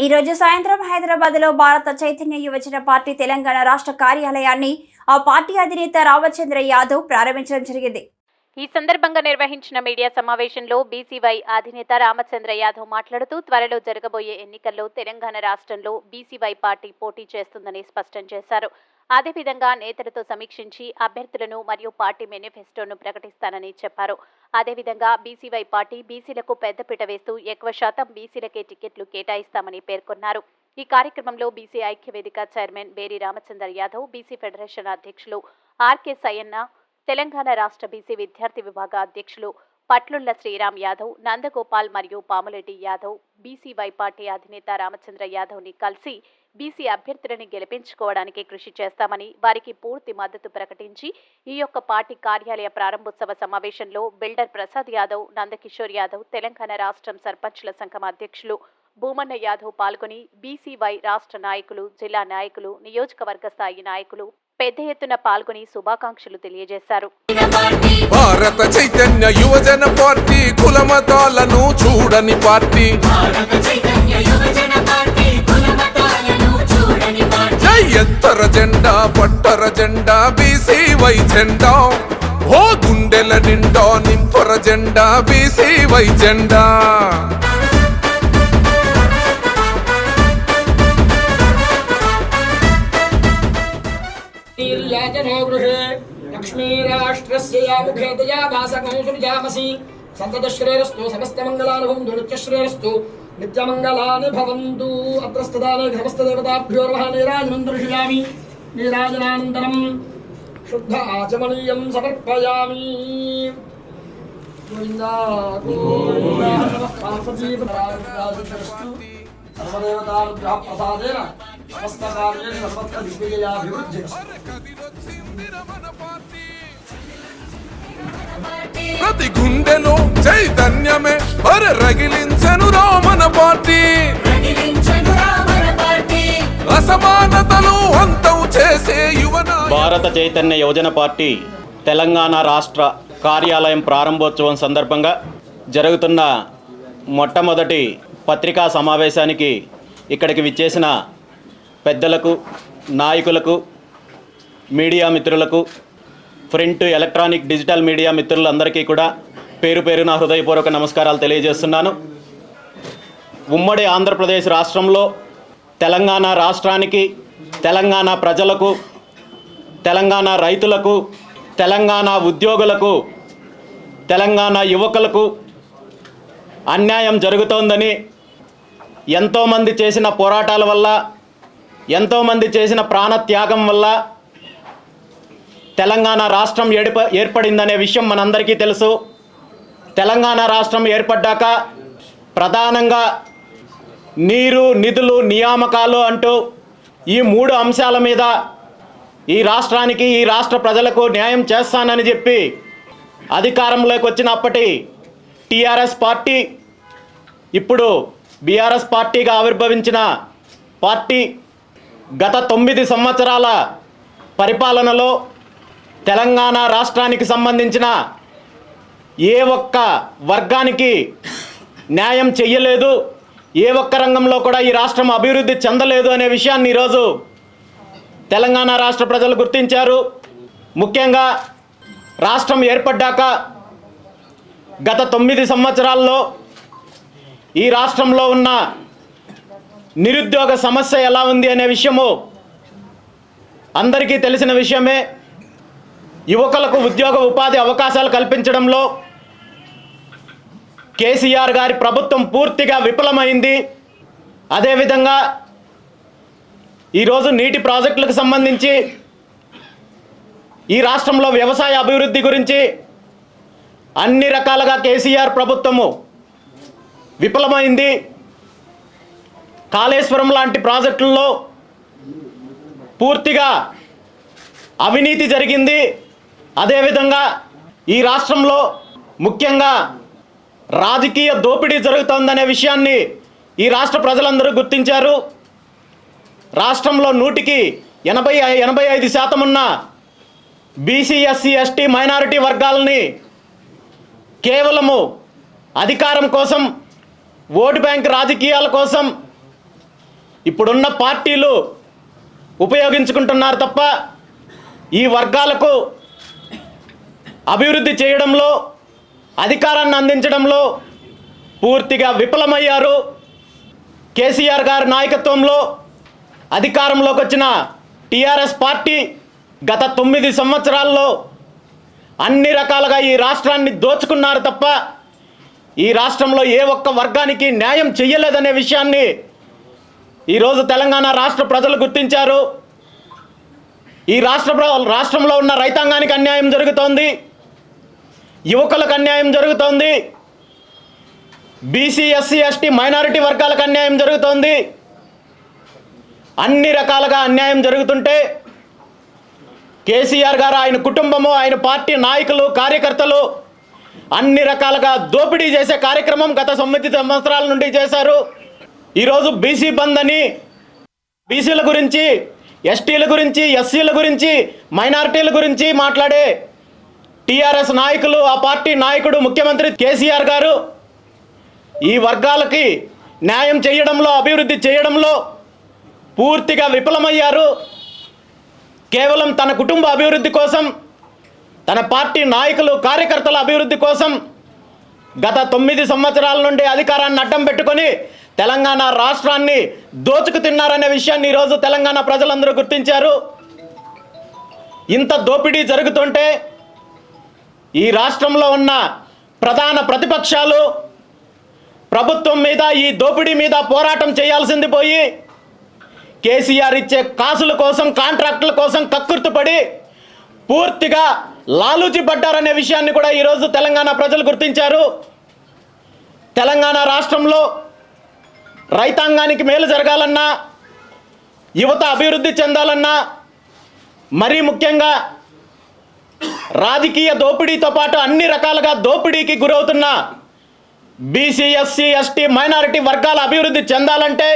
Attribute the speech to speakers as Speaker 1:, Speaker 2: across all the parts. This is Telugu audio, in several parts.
Speaker 1: ఈ రోజు సాయంత్రం హైదరాబాద్ లో భారత చైతన్య యువజన పార్టీ తెలంగాణ రాష్ట్ర కార్యాలయాన్ని ఆ పార్టీ అధినేత రామచంద్ర యాదవ్ ప్రారంభించడం జరిగింది.
Speaker 2: ఈ సందర్భంగా నిర్వహించిన మీడియా సమావేశంలో బీసీవై అధినేత రామచంద్ర యాదవ్ మాట్లాడుతూ త్వరలో జరగబోయే ఎన్నికల్లో తెలంగాణ రాష్ట్రంలో బీసీవై పార్టీ పోటీ చేస్తుందని స్పష్టం చేశారు. అదేవిధంగా నేతలతో సమీక్షించి అభ్యర్థులను మరియు పార్టీ మేనిఫెస్టోను ప్రకటిస్తానని చెప్పారు. అదేవిధంగా బీసీవై పార్టీ బీసీలకు పెద్దపీట వేస్తూ ఎక్కువ శాతం బీసీలకే టికెట్లు కేటాయిస్తామని పేర్కొన్నారు. ఈ కార్యక్రమంలో బీసీ ఐక్యవేదిక చైర్మన్ బేరి రామచంద్ర యాదవ్, బీసీ ఫెడరేషన్ అధ్యక్షులు ఆర్కే సయ్యన్న, తెలంగాణ రాష్ట్ర బీసీ విద్యార్థి విభాగ అధ్యక్షులు పట్లుళ్ల శ్రీరామ్ యాదవ్, నందగోపాల్ మరియు పాములెడ్డి యాదవ్ బీసీవై పార్టీ అధినేత రామచంద్ర యాదవ్ని కలిసి బీసీ అభ్యర్థులని గెలిపించుకోవడానికి కృషి చేస్తామని వారికి పూర్తి మద్దతు ప్రకటించి ఈ యొక్క పార్టీ కార్యాలయ ప్రారంభోత్సవ సమావేశంలో బిల్డర్ ప్రసాద్ యాదవ్, నందకిషోర్ యాదవ్, తెలంగాణ రాష్ట్రం సర్పంచ్ల సంఘం అధ్యక్షులు భూమన్న యాదవ్ పాల్గొని బీసీవై రాష్ట్ర నాయకులు, జిల్లా నాయకులు, నియోజకవర్గ స్థాయి నాయకులు పెద్ద ఎత్తున పాల్గొని శుభాకాంక్షలు తెలియజేశారు.
Speaker 3: భారత చైతన్య యువజన పార్టీ కులమతాలను చూడని పార్టీ, ఎత్తర జెండా పట్టర జెండా బీసీవై జెండా, ఓ గుండెల నిండా నింపర జెండా బీసీవై జెండా.
Speaker 4: लक्ष्मीराष्ट्रस्य मुखे दया भासकंसुजामसि सन्ततश्रेयस्तु समस्तमङ्गलानुभवन्तु नित्यश्रेयस्तु नित्यमङ्गलानि भवन्तु. अत्रस्तदाने धर्मस्थदेवताभ्यो नमः. नीराजनं दर्शयामि. नीराजनानन्तरं शुद्ध आचमनीयं समर्पयामि. गोविन्दा गोविन्दा सर्वदेवतानुग्रह प्रसादेन समस्तकार्ये सर्वत्र दिग्विजयाभिवृद्धिरस्तु.
Speaker 3: ప్రతి గుండెలో చైతన్యమే రగిలించెను రామన పార్టీ, అసమానతలు అంతం చేసే యువన.
Speaker 5: భారత చైతన్య యువజన పార్టీ తెలంగాణ రాష్ట్ర కార్యాలయం ప్రారంభోత్సవం సందర్భంగా జరుగుతున్న మొట్టమొదటి పత్రికా సమావేశానికి ఇక్కడికి విచ్చేసిన పెద్దలకు, నాయకులకు, మీడియా మిత్రులకు, ప్రింట్, ఎలక్ట్రానిక్, డిజిటల్ మీడియా మిత్రులందరికీ కూడా పేరు పేరున హృదయపూర్వక నమస్కారాలు తెలియజేస్తున్నాను. ఉమ్మడి ఆంధ్రప్రదేశ్ రాష్ట్రంలో తెలంగాణ రాష్ట్రానికి, తెలంగాణ ప్రజలకు, తెలంగాణ రైతులకు, తెలంగాణ ఉద్యోగులకు, తెలంగాణ యువకులకు అన్యాయం జరుగుతోందని, ఎంతోమంది చేసిన పోరాటాల వల్ల, ఎంతోమంది చేసిన ప్రాణత్యాగం వల్ల తెలంగాణ రాష్ట్రం ఏర్పడిందనే విషయం మనందరికీ తెలుసు. తెలంగాణ రాష్ట్రం ఏర్పడ్డాక ప్రధానంగా నీరు, నిధులు, నియామకాలు అంటూ ఈ 3 అంశాల మీద ఈ రాష్ట్రానికి, ఈ రాష్ట్ర ప్రజలకు న్యాయం చేస్తానని చెప్పి అధికారంలోకి వచ్చినప్పటి టీఆర్ఎస్ పార్టీ, ఇప్పుడు బీఆర్ఎస్ పార్టీగా ఆవిర్భవించిన పార్టీ గత 9 సంవత్సరాల పరిపాలనలో తెలంగాణ రాష్ట్రానికి సంబంధించిన ఏ ఒక్క వర్గానికి న్యాయం చెయ్యలేదు, ఏ ఒక్క రంగంలో కూడా ఈ రాష్ట్రం అభివృద్ధి చెందలేదు అనే విషయాన్ని ఈరోజు తెలంగాణ రాష్ట్ర ప్రజలు గుర్తించారు. ముఖ్యంగా రాష్ట్రం ఏర్పడ్డాక గత 9 సంవత్సరాల్లో ఈ రాష్ట్రంలో ఉన్న నిరుద్యోగ సమస్య ఎలా ఉంది అనే విషయము అందరికీ తెలిసిన విషయమే. యువకులకు ఉద్యోగ ఉపాధి అవకాశాలు కల్పించడంలో కేసీఆర్ గారి ప్రభుత్వం పూర్తిగా విఫలమైంది. అదేవిధంగా ఈరోజు నీటి ప్రాజెక్టులకు సంబంధించి ఈ రాష్ట్రంలో వ్యవసాయ అభివృద్ధి గురించి అన్ని రకాలుగా కేసీఆర్ ప్రభుత్వము విఫలమైంది. కాళేశ్వరం లాంటి ప్రాజెక్టుల్లో పూర్తిగా అవినీతి జరిగింది. అదేవిధంగా ఈ రాష్ట్రంలో ముఖ్యంగా రాజకీయ దోపిడీ జరుగుతోందనే విషయాన్ని ఈ రాష్ట్ర ప్రజలందరూ గుర్తించారు. రాష్ట్రంలో 100కి 85% ఉన్న బీసీ, ఎస్సీ, ఎస్టీ, మైనారిటీ వర్గాలని కేవలము అధికారం కోసం, ఓటు బ్యాంక్ రాజకీయాల కోసం ఇప్పుడున్న పార్టీలు ఉపయోగించుకుంటున్నారు తప్ప ఈ వర్గాలకు అభివృద్ధి చేయడంలో, అధికారాన్ని అందించడంలో పూర్తిగా విఫలమయ్యారు. కేసీఆర్ గారి నాయకత్వంలో అధికారంలోకి వచ్చిన టీఆర్ఎస్ పార్టీ గత 9 సంవత్సరాల్లో అన్ని రకాలుగా ఈ రాష్ట్రాన్ని దోచుకున్నారు తప్ప ఈ రాష్ట్రంలో ఏ ఒక్క వర్గానికి న్యాయం చెయ్యలేదనే విషయాన్ని ఈరోజు తెలంగాణ రాష్ట్ర ప్రజలు గుర్తించారు. ఈ రాష్ట్రంలో ఉన్న రైతాంగానికి అన్యాయం జరుగుతోంది, యువకులకు అన్యాయం జరుగుతోంది, బీసీ ఎస్సీ ఎస్టీ మైనారిటీ వర్గాలకు అన్యాయం జరుగుతోంది. అన్ని రకాలుగా అన్యాయం జరుగుతుంటే కేసీఆర్ గారు, ఆయన కుటుంబము, ఆయన పార్టీ నాయకులు, కార్యకర్తలు అన్ని రకాలుగా దోపిడీ చేసే కార్యక్రమం గత 9 సంవత్సరాల నుండి చేశారు. ఈరోజు బీసీ బంద్ అని బీసీల గురించి, ఎస్టీల గురించి, ఎస్సీల గురించి, మైనారిటీల గురించి మాట్లాడే టీఆర్ఎస్ నాయకులు, ఆ పార్టీ నాయకుడు ముఖ్యమంత్రి కేసీఆర్ గారు ఈ వర్గాలకి న్యాయం చేయడంలో, అభివృద్ధి చేయడంలో పూర్తిగా విఫలమయ్యారు. కేవలం తన కుటుంబ అభివృద్ధి కోసం, తన పార్టీ నాయకులు, కార్యకర్తల అభివృద్ధి కోసం గత 9 సంవత్సరాల నుండి అధికారాన్ని అడ్డం పెట్టుకొని తెలంగాణ రాష్ట్రాన్ని దోచుకు తిన్నారనే విషయాన్ని ఈరోజు తెలంగాణ ప్రజలందరూ గుర్తించారు. ఇంత దోపిడీ జరుగుతుంటే ఈ రాష్ట్రంలో ఉన్న ప్రధాన ప్రతిపక్షాలు ప్రభుత్వం మీద, ఈ దోపిడీ మీద పోరాటం చేయాల్సింది పోయి కేసీఆర్ ఇచ్చే కాసుల కోసం, కాంట్రాక్టుల కోసం కక్కుర్తుపడి పూర్తిగా లాలూచి పడ్డారనే విషయాన్ని కూడా ఈరోజు తెలంగాణ ప్రజలు గుర్తించారు. తెలంగాణ రాష్ట్రంలో రైతాంగానికి మేలు జరగాలన్నా, యువత అభివృద్ధి చెందాలన్నా, మరీ ముఖ్యంగా రాజకీయ దోపిడీతో పాటు అన్ని రకాలుగా దోపిడీకి గురవుతున్న బీసీ ఎస్సీ ఎస్టీ మైనారిటీ వర్గాల అభివృద్ధి చెందాలంటే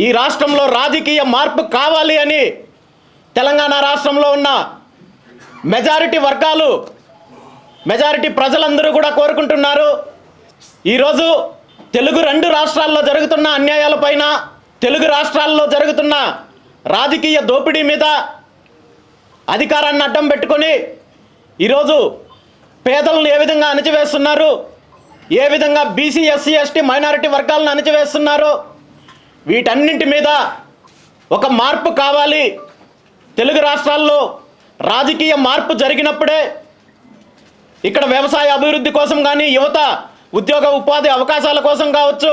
Speaker 5: ఈ రాష్ట్రంలో రాజకీయ మార్పు కావాలి అని తెలంగాణ రాష్ట్రంలో ఉన్న మెజారిటీ వర్గాలు, మెజారిటీ ప్రజలందరూ కూడా కోరుకుంటున్నారు. ఈరోజు తెలుగు 2 రాష్ట్రాల్లో జరుగుతున్న అన్యాయాలపైన, తెలుగు రాష్ట్రాల్లో జరుగుతున్న రాజకీయ దోపిడీ మీద అధికారాన్ని అడ్డం పెట్టుకొని ఈరోజు పేదలను ఏ విధంగా అణచివేస్తున్నారు, ఏ విధంగా బీసీ ఎస్సీ ఎస్టీ మైనారిటీ వర్గాలను అణచివేస్తున్నారు, వీటన్నింటి మీద ఒక మార్పు కావాలి. తెలుగు రాష్ట్రాల్లో రాజకీయ మార్పు జరిగినప్పుడే ఇక్కడ వ్యవసాయ అభివృద్ధి కోసం కానీ, యువత ఉద్యోగ ఉపాధి అవకాశాల కోసం కావచ్చు,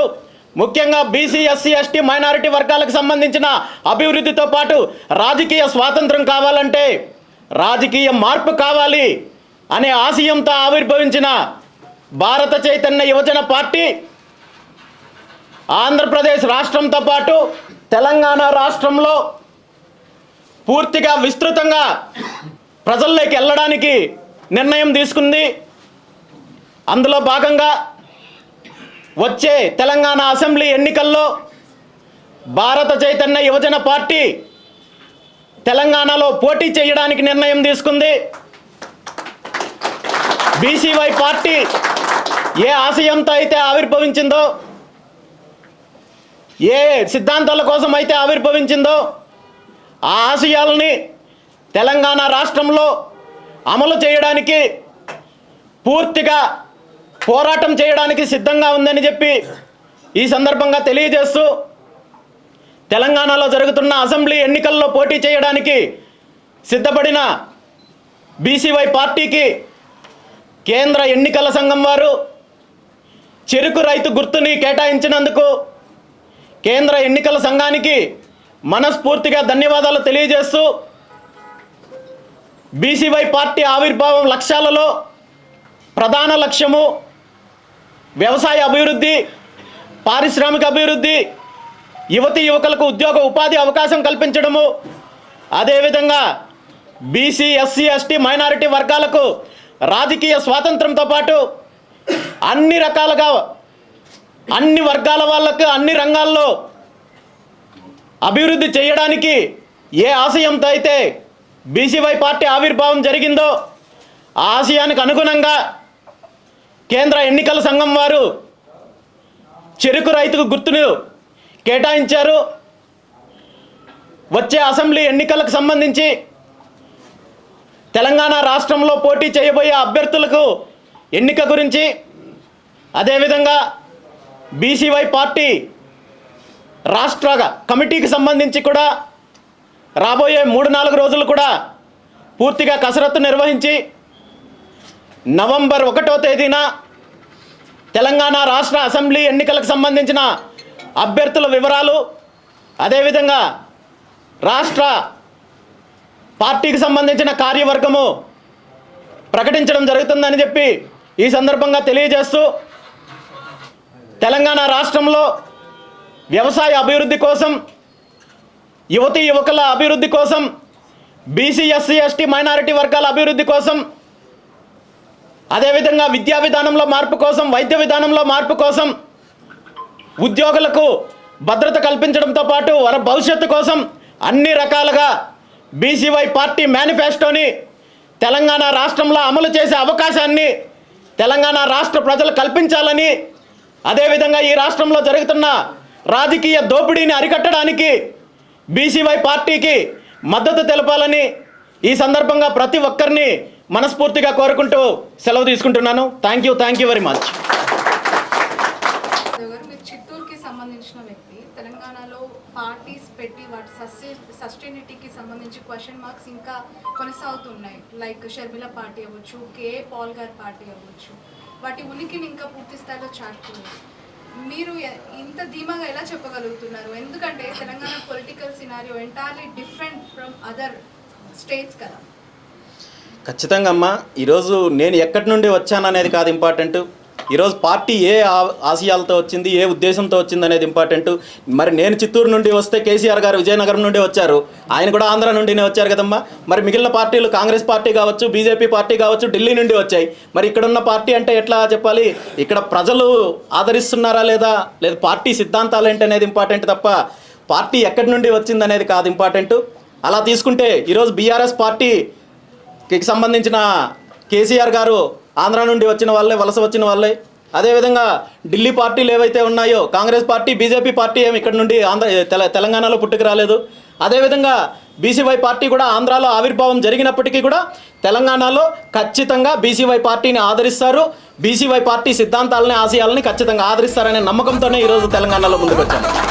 Speaker 5: ముఖ్యంగా బీసీ ఎస్సీ ఎస్టీ మైనారిటీ వర్గాలకు సంబంధించిన అభివృద్ధితో పాటు రాజకీయ స్వాతంత్రం కావాలంటే రాజకీయ మార్పు కావాలి అనే ఆశయంతో ఆవిర్భవించిన భారత చైతన్య యువజన పార్టీ ఆంధ్రప్రదేశ్ రాష్ట్రంతో పాటు తెలంగాణ రాష్ట్రంలో పూర్తిగా విస్తృతంగా ప్రజల్లోకి వెళ్ళడానికి నిర్ణయం తీసుకుంది. అందులో భాగంగా వచ్చే తెలంగాణ అసెంబ్లీ ఎన్నికల్లో భారత చైతన్య యువజన పార్టీ తెలంగాణలో పోటీ చేయడానికి నిర్ణయం తీసుకుంది. బీసీవై పార్టీ ఏ ఆశయంతో అయితే ఆవిర్భవించిందో, ఏ సిద్ధాంతాల కోసం అయితే ఆవిర్భవించిందో ఆ ఆశయాలని తెలంగాణ రాష్ట్రంలో అమలు చేయడానికి పూర్తిగా పోరాటం చేయడానికి సిద్ధంగా ఉందని చెప్పి ఈ సందర్భంగా తెలియజేస్తూ, తెలంగాణలో జరుగుతున్న అసెంబ్లీ ఎన్నికల్లో పోటీ చేయడానికి సిద్ధపడిన బీసీవై పార్టీకి కేంద్ర ఎన్నికల సంఘం వారు చెరుకు రైతు గుర్తుని కేటాయించినందుకు కేంద్ర ఎన్నికల సంఘానికి మనస్ఫూర్తిగా ధన్యవాదాలు తెలియజేస్తూ, బీసీవై పార్టీ ఆవిర్భావం లక్ష్యాలలో ప్రధాన లక్ష్యము వ్యవసాయ అభివృద్ధి, పారిశ్రామిక అభివృద్ధి, యువతీ యువకులకు ఉద్యోగ ఉపాధి అవకాశం కల్పించడము, అదేవిధంగా బీసీ ఎస్సీ ఎస్టీ మైనారిటీ వర్గాలకు రాజకీయ స్వాతంత్రంతో పాటు అన్ని రకాలుగా అన్ని వర్గాల వాళ్ళకు అన్ని రంగాల్లో అభివృద్ధి చేయడానికి ఏ ఆశయంతో అయితే బీసీవై పార్టీ ఆవిర్భావం జరిగిందో ఆ ఆశయానికి అనుగుణంగా కేంద్ర ఎన్నికల సంఘం వారు చెరుకు రైతుకు గుర్తును కేటాయించారు. వచ్చే అసెంబ్లీ ఎన్నికలకు సంబంధించి తెలంగాణ రాష్ట్రంలో పోటీ చేయబోయే అభ్యర్థులకు ఎన్నిక గురించి, అదేవిధంగా బీసీవై పార్టీ రాష్ట్ర కమిటీకి సంబంధించి కూడా రాబోయే 3-4 రోజులు కూడా పూర్తిగా కసరత్తు నిర్వహించి నవంబర్ 1వ తేదీన తెలంగాణ రాష్ట్ర అసెంబ్లీ ఎన్నికలకు సంబంధించిన అభ్యర్థుల వివరాలు, అదేవిధంగా రాష్ట్ర పార్టీకి సంబంధించిన కార్యవర్గము ప్రకటించడం జరుగుతుందని చెప్పి ఈ సందర్భంగా తెలియజేస్తూ, తెలంగాణ రాష్ట్రంలో వ్యవసాయ అభివృద్ధి కోసం, యువతీ యువకుల అభివృద్ధి కోసం, బీసీ ఎస్సీ ఎస్టీ మైనారిటీ వర్గాల అభివృద్ధి కోసం, అదేవిధంగా విద్యా విధానంలో మార్పు కోసం, వైద్య విధానంలో మార్పు కోసం, ఉద్యోగులకు భద్రత కల్పించడంతో పాటు వారి భవిష్యత్తు కోసం అన్ని రకాలుగా బీసీవై పార్టీ మేనిఫెస్టోని తెలంగాణ రాష్ట్రంలో అమలు చేసే అవకాశాన్ని తెలంగాణ రాష్ట్ర ప్రజలు కల్పించాలని, అదేవిధంగా ఈ రాష్ట్రంలో జరుగుతున్న రాజకీయ దోపిడీని అరికట్టడానికి బీసీవై పార్టీకి మద్దతు తెలపాలని ఈ సందర్భంగా ప్రతి ఒక్కరిని మనస్ఫూర్తిగా కోరుకుంటూ సెలవు తీసుకుంటున్నాను. Thank you very much.
Speaker 6: మీరు చిత్తూరుకి సంబంధించిన వ్యక్తి, తెలంగాణలో పార్టీస్ పెట్టి వాటి సస్టైనిటీకి సంబంధించి క్వశ్చన్ మార్క్స్ ఇంకా కొనసాగుతున్నాయి. లైక్ షర్మిల పార్టీ అవ్వచ్చు, కే పాల్ గారి పార్టీ అవ్వచ్చు, వాటి ఉనికిని ఇంకా పూర్తి స్థాయిలో చాటుకున్నారు. మీరు ఇంత ధీమాగా ఎలా చెప్పగలుగుతున్నారు? ఎందుకంటే Telangana political scenario entirely different from other states కదా.
Speaker 5: ఖచ్చితంగా అమ్మా, ఈరోజు నేను ఎక్కడి నుండి వచ్చాననేది కాదు ఇంపార్టెంట్. ఈరోజు పార్టీ ఏ ఆశయాలతో వచ్చింది, ఏ ఉద్దేశంతో వచ్చింది అనేది ఇంపార్టెంట్. మరి నేను చిత్తూరు నుండి వస్తే కేసీఆర్ గారు విజయనగరం నుండి వచ్చారు, ఆయన కూడా ఆంధ్ర నుండినే వచ్చారు కదమ్మా. మరి మిగిలిన పార్టీలు కాంగ్రెస్ పార్టీ కావచ్చు, బీజేపీ పార్టీ కావచ్చు, ఢిల్లీ నుండి వచ్చాయి. మరి ఇక్కడున్న పార్టీ అంటే ఎట్లా చెప్పాలి? ఇక్కడ ప్రజలు ఆదరిస్తున్నారా లేదా పార్టీ సిద్ధాంతాలు ఏంటి అనేది ఇంపార్టెంట్ తప్ప పార్టీ ఎక్కడి నుండి వచ్చింది అనేది కాదు ఇంపార్టెంట్. అలా తీసుకుంటే ఈరోజు బీఆర్ఎస్ పార్టీకి సంబంధించిన కేసీఆర్ గారు ఆంధ్ర నుండి వచ్చిన వాళ్ళే, వలస వచ్చిన వాళ్ళే. అదేవిధంగా ఢిల్లీ పార్టీలు ఏవైతే ఉన్నాయో కాంగ్రెస్ పార్టీ, బీజేపీ పార్టీ ఏమి ఇక్కడ నుండి తెలంగాణలో పుట్టుకు రాలేదు. అదేవిధంగా బీసీవై పార్టీ కూడా ఆంధ్రాలో ఆవిర్భావం జరిగినప్పటికీ కూడా తెలంగాణలో ఖచ్చితంగా బీసీవై పార్టీని ఆదరిస్తారు. బీసీవై పార్టీ సిద్ధాంతాలని, ఆశయాలని ఖచ్చితంగా ఆదరిస్తారనే నమ్మకంతోనే ఈరోజు తెలంగాణలో ముందుకు వచ్చాను.